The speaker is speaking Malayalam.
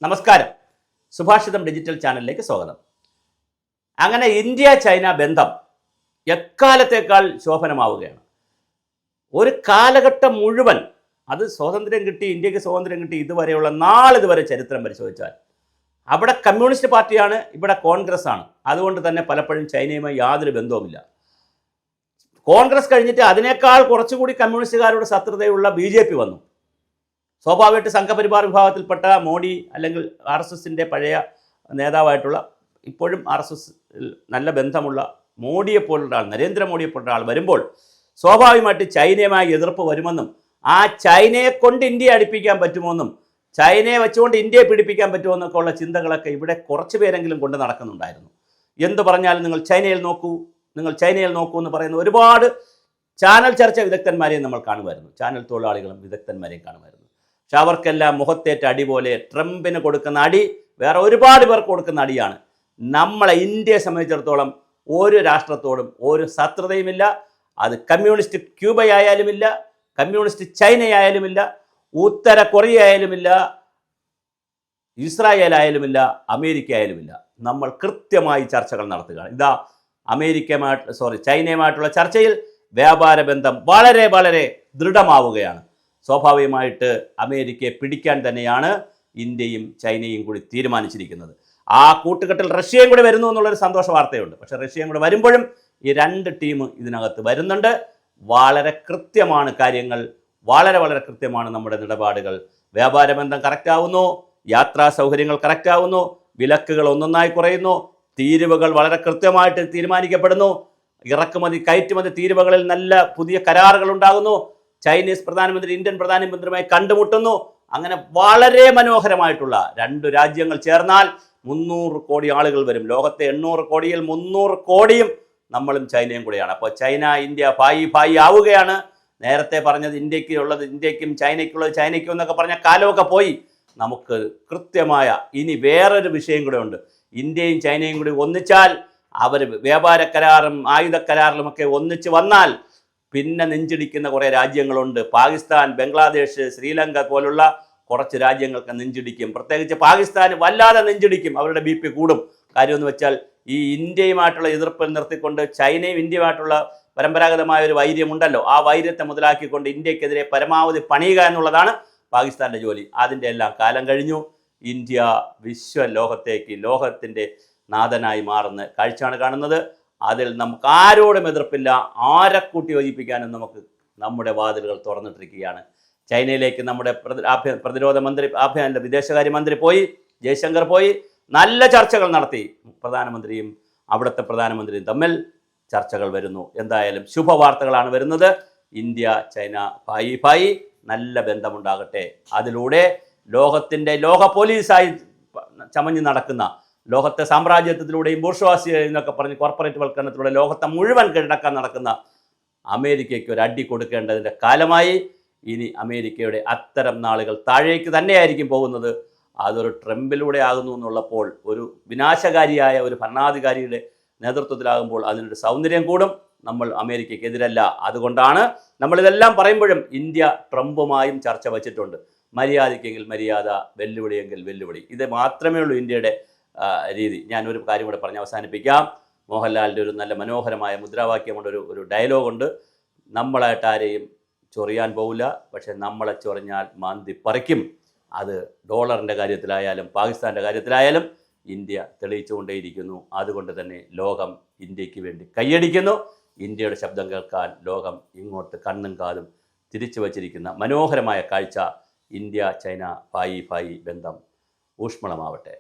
നമസ്കാരം. സുഭാഷിതം ഡിജിറ്റൽ ചാനലിലേക്ക് സ്വാഗതം. അങ്ങനെ ഇന്ത്യ ചൈന ബന്ധം എക്കാലത്തേക്കാൾ ശോഭനമാവുകയാണ്. ഒരു കാലഘട്ടം മുഴുവൻ, അത് സ്വാതന്ത്ര്യം കിട്ടി, ഇന്ത്യക്ക് സ്വാതന്ത്ര്യം കിട്ടി ഇതുവരെയുള്ള നാളിതുവരെ ചരിത്രം പരിശോധിച്ചാൽ അവിടെ കമ്മ്യൂണിസ്റ്റ് പാർട്ടിയാണ്, ഇവിടെ കോൺഗ്രസ് ആണ്. അതുകൊണ്ട് തന്നെ പലപ്പോഴും ചൈനയുമായി യാതൊരു ബന്ധവുമില്ല. കോൺഗ്രസ് കഴിഞ്ഞിട്ട് അതിനേക്കാൾ കുറച്ചുകൂടി കമ്മ്യൂണിസ്റ്റുകാരോട് ശത്രുതയുള്ള BJP വന്നു. സ്വാഭാവികമായിട്ട് സംഘപരിവാർ വിഭാഗത്തിൽപ്പെട്ട മോഡി അല്ലെങ്കിൽ RSSൻ്റെ പഴയ നേതാവായിട്ടുള്ള, ഇപ്പോഴും RSS നല്ല ബന്ധമുള്ള മോഡിയെപ്പോലുള്ള ആൾ, നരേന്ദ്രമോദിയെപ്പോലുള്ള ആൾ വരുമ്പോൾ സ്വാഭാവികമായിട്ട് ചൈനയുമായി എതിർപ്പ് വരുമെന്നും ആ ചൈനയെ കൊണ്ട് ഇന്ത്യയെ അടുപ്പിക്കാൻ പറ്റുമെന്നും ചൈനയെ വെച്ചുകൊണ്ട് ഇന്ത്യയെ പിടിപ്പിക്കാൻ പറ്റുമെന്നൊക്കെ ഉള്ള ചിന്തകളൊക്കെ ഇവിടെ കുറച്ച് പേരെങ്കിലും കൊണ്ട് നടക്കുന്നുണ്ടായിരുന്നു. എന്തു പറഞ്ഞാലും നിങ്ങൾ ചൈനയിൽ നോക്കൂ, നിങ്ങൾ ചൈനയിൽ നോക്കൂ എന്ന് പറയുന്ന ഒരുപാട് ചാനൽ ചർച്ച വിദഗ്ധന്മാരെയും നമ്മൾ കാണുമായിരുന്നു. ചാനൽ തൊഴിലാളികളും വിദഗ്ധന്മാരെയും കാണുമായിരുന്നു. പക്ഷെ അവർക്കെല്ലാം മുഖത്തേറ്റ അടി പോലെ ട്രംപിന് കൊടുക്കുന്ന അടി വേറെ ഒരുപാട് പേർക്ക് കൊടുക്കുന്ന അടിയാണ്. നമ്മളെ ഇന്ത്യയെ സംബന്ധിച്ചിടത്തോളം ഒരു രാഷ്ട്രത്തോടും ഒരു ശത്രുതയുമില്ല. അത് കമ്മ്യൂണിസ്റ്റ് ക്യൂബയായാലുമില്ല, കമ്മ്യൂണിസ്റ്റ് ചൈനയായാലുമില്ല, ഉത്തര കൊറിയ ആയാലുമില്ല, ഇസ്രായേൽ ആയാലുമില്ല, അമേരിക്ക ആയാലുമില്ല. നമ്മൾ കൃത്യമായി ചർച്ചകൾ നടത്തുകയാണ്. ഇതാ ചൈനയുമായിട്ടുള്ള ചർച്ചയിൽ വ്യാപാര ബന്ധം വളരെ വളരെ ദൃഢമാവുകയാണ്. സ്വാഭാവികമായിട്ട് അമേരിക്കയെ പിടിക്കാൻ തന്നെയാണ് ഇന്ത്യയും ചൈനയും കൂടി തീരുമാനിച്ചിരിക്കുന്നത്. ആ കൂട്ടുകെട്ടിൽ റഷ്യയും കൂടി വരുന്നു എന്നുള്ളൊരു സന്തോഷ വാർത്തയുണ്ട്. പക്ഷേ റഷ്യയും കൂടി വരുമ്പോഴും ഈ രണ്ട് ടീം ഇതിനകത്ത് വരുന്നുണ്ട്. വളരെ കൃത്യമാണ് കാര്യങ്ങൾ, വളരെ വളരെ കൃത്യമാണ് നമ്മുടെ നിലപാടുകൾ. വ്യാപാര ബന്ധം കറക്റ്റാവുന്നു, യാത്രാ സൗകര്യങ്ങൾ കറക്റ്റാവുന്നു, വിലക്കുകൾ ഒന്നൊന്നായി കുറയുന്നു, തീരുവകൾ വളരെ കൃത്യമായിട്ട് തീരുമാനിക്കപ്പെടുന്നു, ഇറക്കുമതി കയറ്റുമതി തീരുവകളിൽ നല്ല പുതിയ കരാറുകൾ ഉണ്ടാകുന്നു, ചൈനീസ് പ്രധാനമന്ത്രി ഇന്ത്യൻ പ്രധാനമന്ത്രിയുമായി കണ്ടുമുട്ടുന്നു. അങ്ങനെ വളരെ മനോഹരമായിട്ടുള്ള രണ്ട് രാജ്യങ്ങൾ ചേർന്നാൽ 300 കോടി ആളുകൾ വരും. ലോകത്തെ 800 കോടിയിൽ 300 കോടിയും നമ്മളും ചൈനയും കൂടെയാണ്. അപ്പോൾ ചൈന ഇന്ത്യ ഭായി ആവുകയാണ്. നേരത്തെ പറഞ്ഞത് ഇന്ത്യക്കുള്ളത് ഇന്ത്യക്കും ചൈനയ്ക്കുള്ളത് ചൈനയ്ക്കും എന്നൊക്കെ പറഞ്ഞ കാലമൊക്കെ പോയി. നമുക്ക് കൃത്യമായ ഇനി വേറൊരു വിഷയം കൂടെ ഉണ്ട്. ഇന്ത്യയും ചൈനയും കൂടി ഒന്നിച്ചാൽ, അവർ വ്യാപാര കരാറും ആയുധ കരാറിലുമൊക്കെ ഒന്നിച്ച് വന്നാൽ പിന്നെ നെഞ്ചിടിക്കുന്ന കുറേ രാജ്യങ്ങളുണ്ട്. പാകിസ്ഥാൻ, ബംഗ്ലാദേശ്, ശ്രീലങ്ക പോലുള്ള കുറച്ച് രാജ്യങ്ങൾക്ക് നെഞ്ചിടിക്കും. പ്രത്യേകിച്ച് പാകിസ്ഥാന് വല്ലാതെ നെഞ്ചിടിക്കും, അവരുടെ BP കൂടും. കാര്യമെന്ന് വെച്ചാൽ ഈ ഇന്ത്യയുമായിട്ടുള്ള എതിർപ്പ് നിർത്തിക്കൊണ്ട് ചൈനയും ഇന്ത്യയുമായിട്ടുള്ള പരമ്പരാഗതമായ ഒരു വൈര്യമുണ്ടല്ലോ, ആ വൈര്യത്തെ മുതലാക്കിക്കൊണ്ട് ഇന്ത്യക്കെതിരെ പരമാവധി പണിയുക എന്നുള്ളതാണ് പാകിസ്ഥാൻ്റെ ജോലി. അതിൻ്റെ എല്ലാം കാലം കഴിഞ്ഞു. ഇന്ത്യ ലോകത്തേക്ക് ലോകത്തിൻ്റെ നാഥനായി മാറുന്ന കാഴ്ചയാണ് കാണുന്നത്. അതിൽ നമുക്ക് ആരോടും എതിർപ്പില്ല, ആരെ കൂട്ടി യോജിപ്പിക്കാനും നമുക്ക് നമ്മുടെ വാതിലുകൾ തുറന്നിട്ടിരിക്കുകയാണ്. ചൈനയിലേക്ക് നമ്മുടെ പ്രതിരോധ മന്ത്രി, വിദേശകാര്യമന്ത്രി പോയി, ജയശങ്കർ പോയി, നല്ല ചർച്ചകൾ നടത്തി. പ്രധാനമന്ത്രിയും അവിടുത്തെ പ്രധാനമന്ത്രിയും തമ്മിൽ ചർച്ചകൾ വരുന്നു. എന്തായാലും ശുഭവാർത്തകളാണ് വരുന്നത്. ഇന്ത്യ ചൈന ഭായി നല്ല ബന്ധമുണ്ടാകട്ടെ. അതിലൂടെ ലോക പോലീസായി ചമഞ്ഞ് നടക്കുന്ന, ലോകത്തെ സാമ്രാജ്യത്വത്തിലൂടെയും ബൂർഷ്വാസി എന്നൊക്കെ പറഞ്ഞ് കോർപ്പറേറ്റ് വൽക്കരണത്തിലൂടെ ലോകത്തെ മുഴുവൻ കീഴടക്കാൻ നടക്കുന്ന അമേരിക്കയ്ക്ക് ഒരു അടി കൊടുക്കേണ്ടതിൻ്റെ കാലമായി. ഇനി അമേരിക്കയുടെ അത്തരം നാളുകൾ താഴേക്ക് തന്നെയായിരിക്കും പോകുന്നത്. അതൊരു ട്രംപിലൂടെ ആകുന്നു എന്നുള്ളപ്പോൾ, ഒരു വിനാശകാരിയായ ഒരു ഭരണാധികാരിയുടെ നേതൃത്വത്തിലാകുമ്പോൾ അതിനൊരു സൗന്ദര്യം കൂടും. നമ്മൾ അമേരിക്കയ്ക്കെതിരല്ല. അതുകൊണ്ടാണ് നമ്മളിതെല്ലാം പറയുമ്പോഴും ഇന്ത്യ ട്രംപുമായും ചർച്ച വച്ചിട്ടുണ്ട്. മര്യാദയ്ക്കെങ്കിൽ മര്യാദ, വെല്ലുവിളിയെങ്കിൽ വെല്ലുവിളി. ഇത് മാത്രമേ ഉള്ളൂ ഇന്ത്യയുടെ രീതി. ഞാനൊരു കാര്യം കൂടെ പറഞ്ഞ് അവസാനിപ്പിക്കാം. മോഹൻലാലിൻ്റെ ഒരു നല്ല മനോഹരമായ മുദ്രാവാക്യമുണ്ട്, ഒരു ഡയലോഗുണ്ട്. നമ്മളായിട്ട് ആരെയും ചൊറിയാൻ പോവില്ല, പക്ഷെ നമ്മളെ ചൊറിഞ്ഞാൽ മാന്തി പറിക്കും. അത് ഡോളറിൻ്റെ കാര്യത്തിലായാലും പാകിസ്ഥാൻ്റെ കാര്യത്തിലായാലും ഇന്ത്യ തെളിയിച്ചുകൊണ്ടേയിരിക്കുന്നു. അതുകൊണ്ട് തന്നെ ലോകം ഇന്ത്യക്ക് വേണ്ടി കൈയടിക്കുന്നു. ഇന്ത്യയുടെ ശബ്ദം കേൾക്കാൻ ലോകം ഇങ്ങോട്ട് കണ്ണും കാതും തിരിച്ചു വച്ചിരിക്കുന്ന മനോഹരമായ കാഴ്ച. ഇന്ത്യ ചൈന ഭായി ബന്ധം ഊഷ്മളമാവട്ടെ.